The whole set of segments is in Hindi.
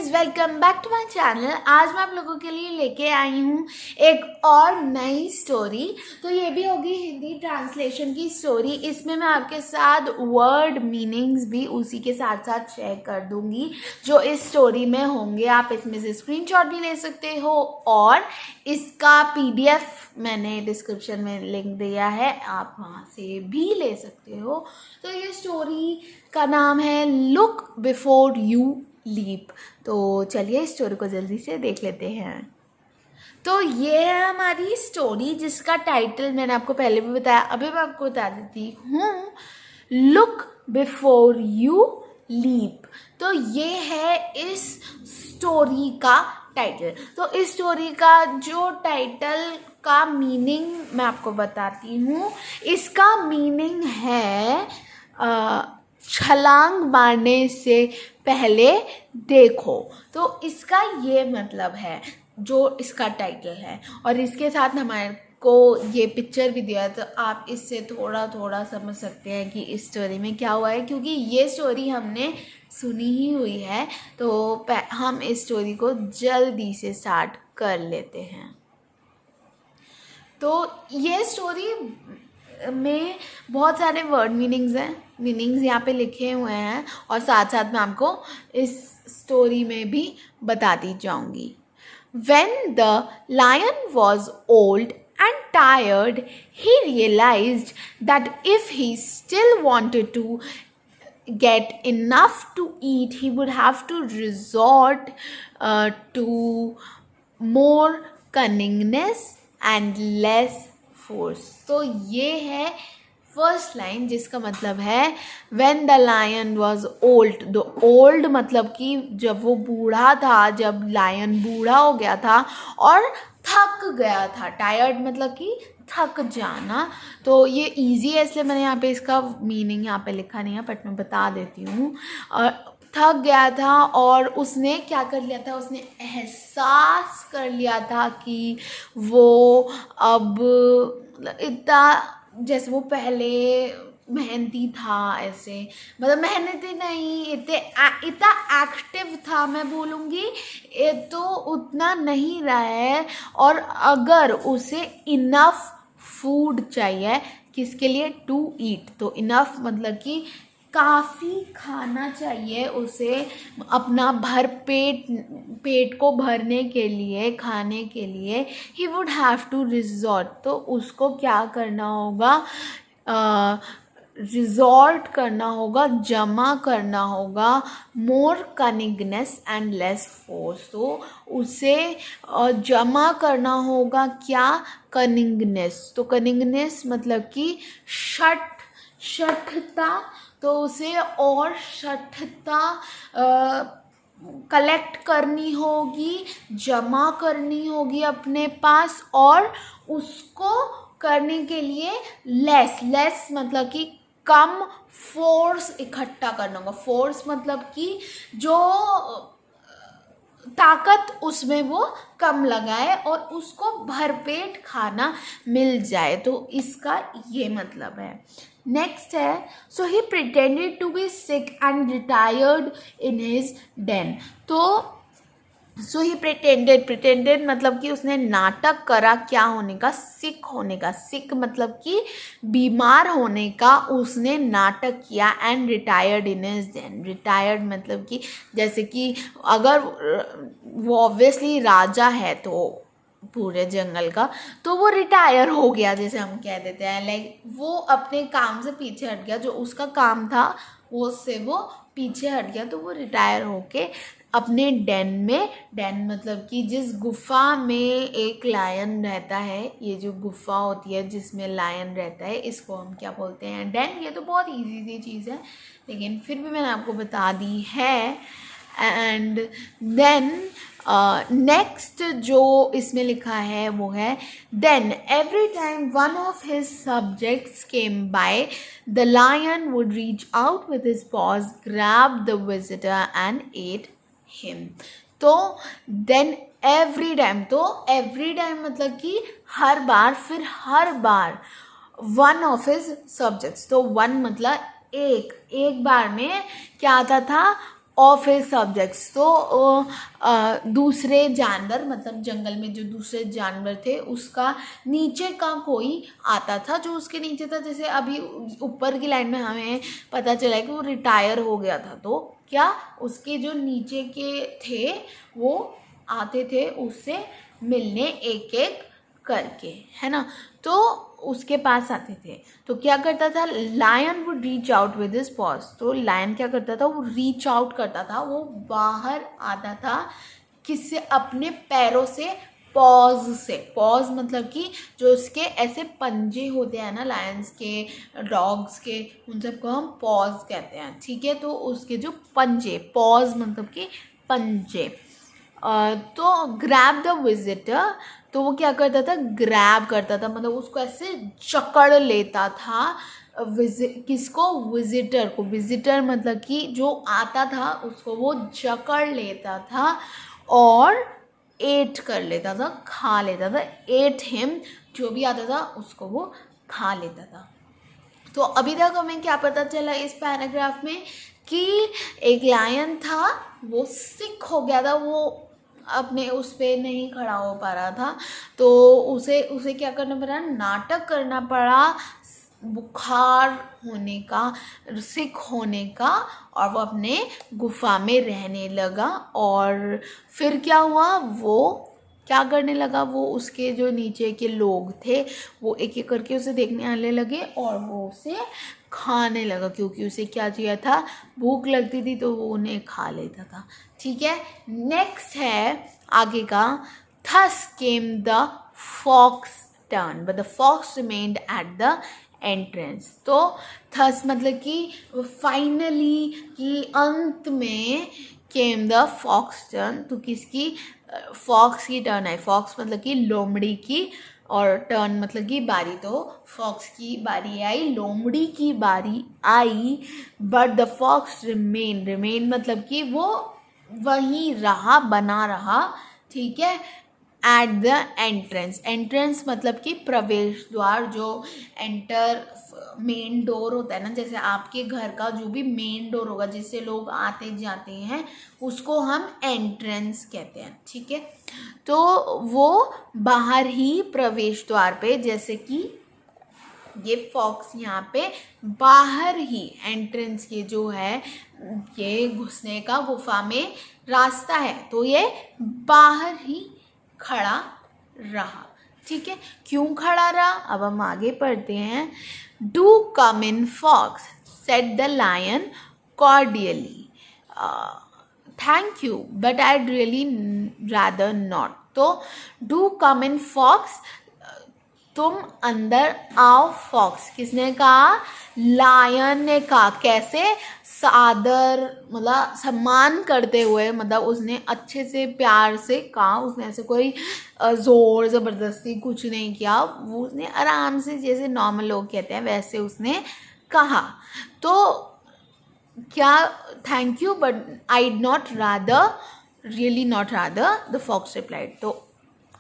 Guys, welcome back to my channel. आज मैं आप लोगों के लिए लेके आई हूँ एक और नई स्टोरी। तो ये भी होगी हिंदी ट्रांसलेशन की स्टोरी। इसमें मैं आपके साथ वर्ड मीनिंग्स भी उसी के साथ साथ शेयर कर दूंगी जो इस स्टोरी में होंगे। आप इसमें से स्क्रीनशॉट भी ले सकते हो और इसका पीडीएफ मैंने डिस्क्रिप्शन में लिंक दिया है, आप वहाँ से भी ले सकते हो। तो ये स्टोरी का नाम है लुक बिफोर यू लीप। तो चलिए इस स्टोरी को जल्दी से देख लेते हैं। तो ये है हमारी स्टोरी जिसका टाइटल मैंने आपको पहले भी बताया, अभी मैं आपको बता देती हूँ, लुक बिफोर यू लीप। तो ये है इस स्टोरी का टाइटल। तो इस स्टोरी का जो टाइटल का मीनिंग मैं आपको बताती हूँ। इसका मीनिंग है छलांग मारने से पहले देखो। तो इसका ये मतलब है जो इसका टाइटल है, और इसके साथ हमारे को ये पिक्चर भी दिया है। तो आप इससे थोड़ा थोड़ा समझ सकते हैं कि इस स्टोरी में क्या हुआ है, क्योंकि ये स्टोरी हमने सुनी ही हुई है। तो हम इस स्टोरी को जल्दी से स्टार्ट कर लेते हैं। तो ये स्टोरी में बहुत सारे वर्ड मीनिंग्स यहाँ पे लिखे हुए हैं, और साथ साथ मैं आपको इस स्टोरी में भी बताती जाऊंगी। When the lion was old and tired, he realized that if he still wanted to get enough to eat, he would have to resort to more cunningness and less force. तो ये है फर्स्ट लाइन जिसका मतलब है when the lion was old। The old मतलब कि जब वो बूढ़ा था, जब लायन बूढ़ा हो गया था और थक गया था। टायर्ड मतलब कि थक जाना। तो ये इजी है इसलिए मैंने यहाँ पे इसका मीनिंग यहाँ पे लिखा नहीं है, बट मैं बता देती हूँ। थक गया था और उसने क्या कर लिया था, उसने एहसास कर लिया था कि वो अब इतना, जैसे वो पहले मेहनती था, ऐसे मतलब मेहनती नहीं, इतना एक्टिव था मैं बोलूँगी, ये तो उतना नहीं रहा है। और अगर उसे इनफ फूड चाहिए, किसके लिए, टू ईट। तो इनफ मतलब कि काफ़ी खाना चाहिए उसे अपना भर पेट को भरने के लिए, खाने के लिए। He would have to resort. तो उसको क्या करना होगा, रिजॉर्ट करना होगा, जमा करना होगा मोर कनिंगनेस एंड लेस फोर्स। तो उसे जमा करना होगा क्या, कनिंगनेस। तो कनिंगनेस मतलब कि शठता। तो उसे और शठता कलेक्ट करनी होगी, जमा करनी होगी अपने पास, और उसको करने के लिए लेस मतलब कि कम फोर्स इकट्ठा करना होगा। फोर्स मतलब कि जो ताकत उसमें वो कम लगाए और उसको भरपेट खाना मिल जाए। तो इसका ये मतलब है। नेक्स्ट है, so he pretended to be sick and retired in his den. तो सो ही प्रिटेंडेड मतलब कि उसने नाटक करा क्या होने का, सिक होने का। सिक मतलब कि बीमार होने का उसने नाटक किया। And retired in his Dane. Retired मतलब कि जैसे कि अगर वो ऑब्वियसली राजा है तो पूरे जंगल का, तो वो रिटायर हो गया, जैसे हम कह देते हैं। लाइक वो अपने काम से पीछे हट गया, जो उसका काम था वो उससे वो पीछे हट गया। तो वो रिटायर होके अपने डेन मतलब कि जिस गुफा में एक लायन रहता है, ये जो गुफा होती है जिसमें लायन रहता है, इसको हम क्या बोलते हैं, डेन। ये तो बहुत इजी सी चीज़ है, लेकिन फिर भी मैंने आपको बता दी है। एंड देन नेक्स्ट जो इसमें लिखा है वो है, then every time one of his subjects came by, the lion would reach out with his paws, grab the visitor and ate him. तो देन एवरी टाइम, तो एवरी टाइम मतलब कि हर बार, फिर हर बार वन ऑफ हिज सब्जेक्ट्स। तो वन मतलब एक बार में क्या आता था, ऑफ हिज सब्जेक्ट्स। तो दूसरे जानवर, मतलब जंगल में जो दूसरे जानवर थे उसका नीचे का कोई आता था, जो उसके नीचे था। जैसे अभी ऊपर की लाइन में हमें पता चला कि वो रिटायर हो गया था, तो क्या उसके जो नीचे के थे वो आते थे उससे मिलने एक एक करके, है ना। तो उसके पास आते थे, तो क्या करता था, lion would reach out with his paws. तो लायन क्या करता था, वो रीच आउट करता था, वो बाहर आता था किससे, अपने पैरों से, पॉज से। पॉज मतलब कि जो उसके ऐसे पंजे होते हैं ना, लायंस के, डॉग्स के, उन सबको हम पॉज कहते हैं, ठीक है। तो उसके जो पंजे, पॉज मतलब कि पंजे। तो ग्रैब द विजिटर, तो वो क्या करता था, ग्रैब करता था, मतलब उसको ऐसे जकड़ लेता था। किसको, विजिटर को। विजिटर मतलब कि जो आता था उसको वो जकड़ लेता था और एट कर लेता था, खा लेता था। एट हिम, जो भी आता था उसको वो खा लेता था। तो अभी तक हमें क्या पता चला इस पैराग्राफ में कि एक लायन था, वो सिक हो गया था, वो अपने उस पे नहीं खड़ा हो पा रहा था, तो उसे उसे क्या करना पड़ा, नाटक करना पड़ा बुखार होने का, सिक होने का, और वो अपने गुफा में रहने लगा। और फिर क्या हुआ, वो क्या करने लगा, वो उसके जो नीचे के लोग थे वो एक एक करके उसे देखने आने लगे और वो उसे खाने लगा, क्योंकि उसे क्या चाहिए था, भूख लगती थी तो वो उन्हें खा लेता था, ठीक है। नेक्स्ट है आगे का, thus came the fox turn but the fox remained at the entrance. तो थस मतलब कि फाइनली, कि अंत में, केम द फॉक्स टर्न, तो किसकी, फॉक्स की टर्न आई। फॉक्स मतलब कि लोमड़ी की, और टर्न मतलब कि बारी, तो फॉक्स की बारी आई, लोमड़ी की बारी आई। बट द फॉक्स रिमेन मतलब कि वो वहीं रहा, बना रहा, ठीक है। एट द एंट्रेंस, एंट्रेंस मतलब कि प्रवेश द्वार, जो एंटर, मेन डोर होता है ना, जैसे आपके घर का जो भी मेन डोर होगा जिससे लोग आते जाते हैं उसको हम एंट्रेंस कहते हैं, ठीक है। तो वो बाहर ही प्रवेश द्वार पे, जैसे कि ये फॉक्स यहाँ पे बाहर ही, एंट्रेंस ये जो है, ये घुसने का गुफा में रास्ता है, तो ये बाहर ही खड़ा रहा, ठीक है। क्यों खड़ा रहा, अब हम आगे पढ़ते हैं। Do come in fox, said the lion cordially, thank you but I really rather not. तो डू कम इन फॉक्स, तुम अंदर आओ। फॉक्स किसने कहा, लायन ने कहा। कैसे, सादर मतलब सम्मान करते हुए, मतलब उसने अच्छे से प्यार से कहा, उसने ऐसे कोई ज़ोर ज़बरदस्ती कुछ नहीं किया, वो उसने आराम से, जैसे नॉर्मल लोग कहते हैं वैसे उसने कहा। तो क्या, thank you but I not rather, really not rather, the fox replied. तो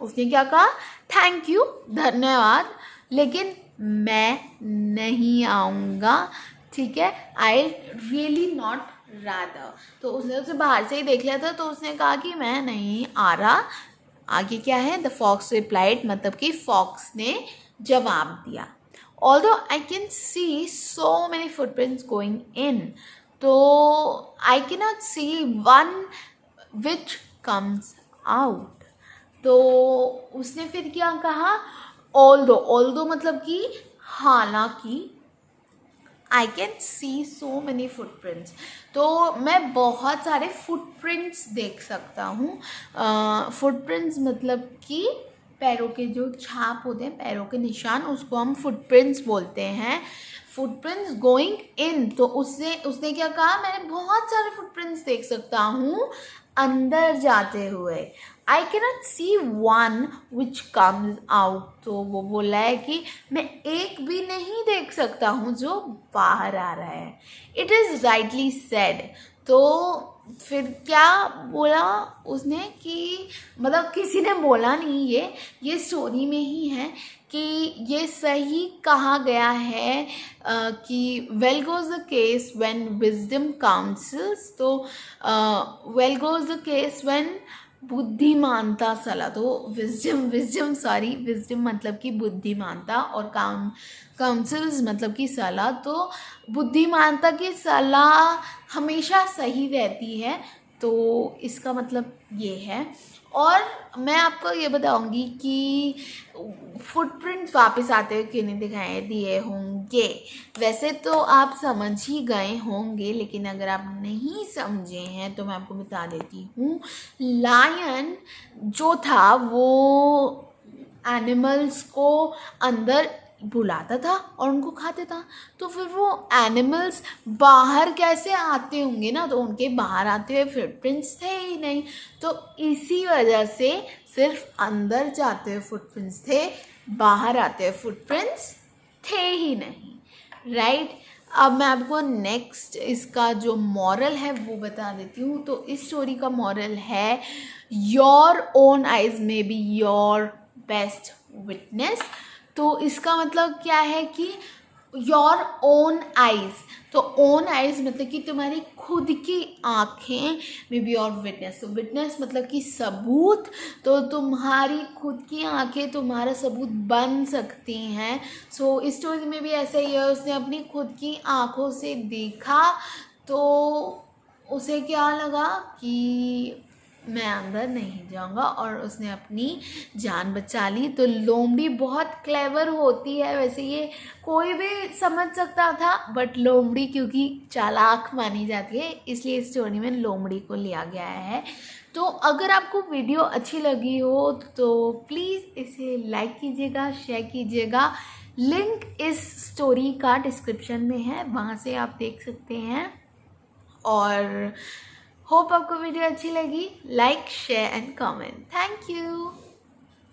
उसने क्या कहा, थैंक यू, धन्यवाद, लेकिन मैं नहीं आऊँगा, ठीक है। I really not rather. तो उसने उसे बाहर से ही देख लिया था, तो उसने कहा कि मैं नहीं आ रहा। आगे क्या है, द फॉक्स रिप्लाइड मतलब कि फॉक्स ने जवाब दिया। Although I can see so many footprints going in, तो I can not see one which comes out. तो उसने फिर क्या कहा, ऑल्दो मतलब कि हालांकि, I can see so many footprints, तो मैं बहुत सारे फुटप्रिंट्स देख सकता हूँ। फुटप्रिंट्स मतलब कि पैरों के जो छाप होते हैं, पैरों के निशान, उसको हम फुटप्रिंट्स बोलते हैं। फुटप्रिंट्स गोइंग इन, तो उसने क्या कहा, मैंने बहुत सारे फुटप्रिंट्स देख सकता हूँ अंदर जाते हुए। I cannot see one which comes out, तो वो बोला है कि मैं एक भी नहीं देख सकता हूँ जो बाहर आ रहा है। इट इज़ राइटली सेड, तो फिर क्या बोला उसने कि मतलब किसी ने बोला नहीं, ये स्टोरी में ही है कि ये सही कहा गया है कि well goes the case when wisdom counsels, तो well goes the case when बुद्धिमानता सलाह, तो विजडम मतलब कि बुद्धिमानता, और काउंसल्स मतलब कि सलाह। तो बुद्धिमानता की सलाह हमेशा सही रहती है, तो इसका मतलब ये है। और मैं आपको ये बताऊंगी कि फुटप्रिंट्स वापस आते हुए क्यों नहीं दिखाई दिए होंगे। वैसे तो आप समझ ही गए होंगे, लेकिन अगर आप नहीं समझे हैं तो मैं आपको बता देती हूँ। लायन जो था वो एनिमल्स को अंदर बुलाता था और उनको खाते था, तो फिर वो एनिमल्स बाहर कैसे आते होंगे ना, तो उनके बाहर आते हुए फुटप्रिंट्स थे ही नहीं, तो इसी वजह से सिर्फ अंदर जाते हुए फुटप्रिंट्स थे, बाहर आते हुए फुटप्रिंट्स थे ही नहीं, राइट। अब मैं आपको नेक्स्ट इसका जो मॉरल है वो बता देती हूँ। तो इस स्टोरी का मॉरल है your own eyes may be your best witness. तो इसका मतलब क्या है कि योर ओन आइज, तो ओन आइज मतलब कि तुम्हारी खुद की आँखें, मे बी योर विटनेस, तो विटनेस मतलब कि सबूत, तो तुम्हारी खुद की आँखें तुम्हारा सबूत बन सकती हैं। सो इस स्टोरी में भी ऐसा ही है, उसने अपनी खुद की आँखों से देखा तो उसे क्या लगा कि मैं अंदर नहीं जाऊंगा, और उसने अपनी जान बचा ली। तो लोमड़ी बहुत क्लेवर होती है, वैसे ये कोई भी समझ सकता था, बट लोमड़ी क्योंकि चालाक मानी जाती है इसलिए इस स्टोरी में लोमड़ी को लिया गया है। तो अगर आपको वीडियो अच्छी लगी हो तो प्लीज़ इसे लाइक कीजिएगा, शेयर कीजिएगा। लिंक इस स्टोरी का डिस्क्रिप्शन में है, वहाँ से आप देख सकते हैं। और होप आपको वीडियो अच्छी लगी। Like, share and comment. Thank you.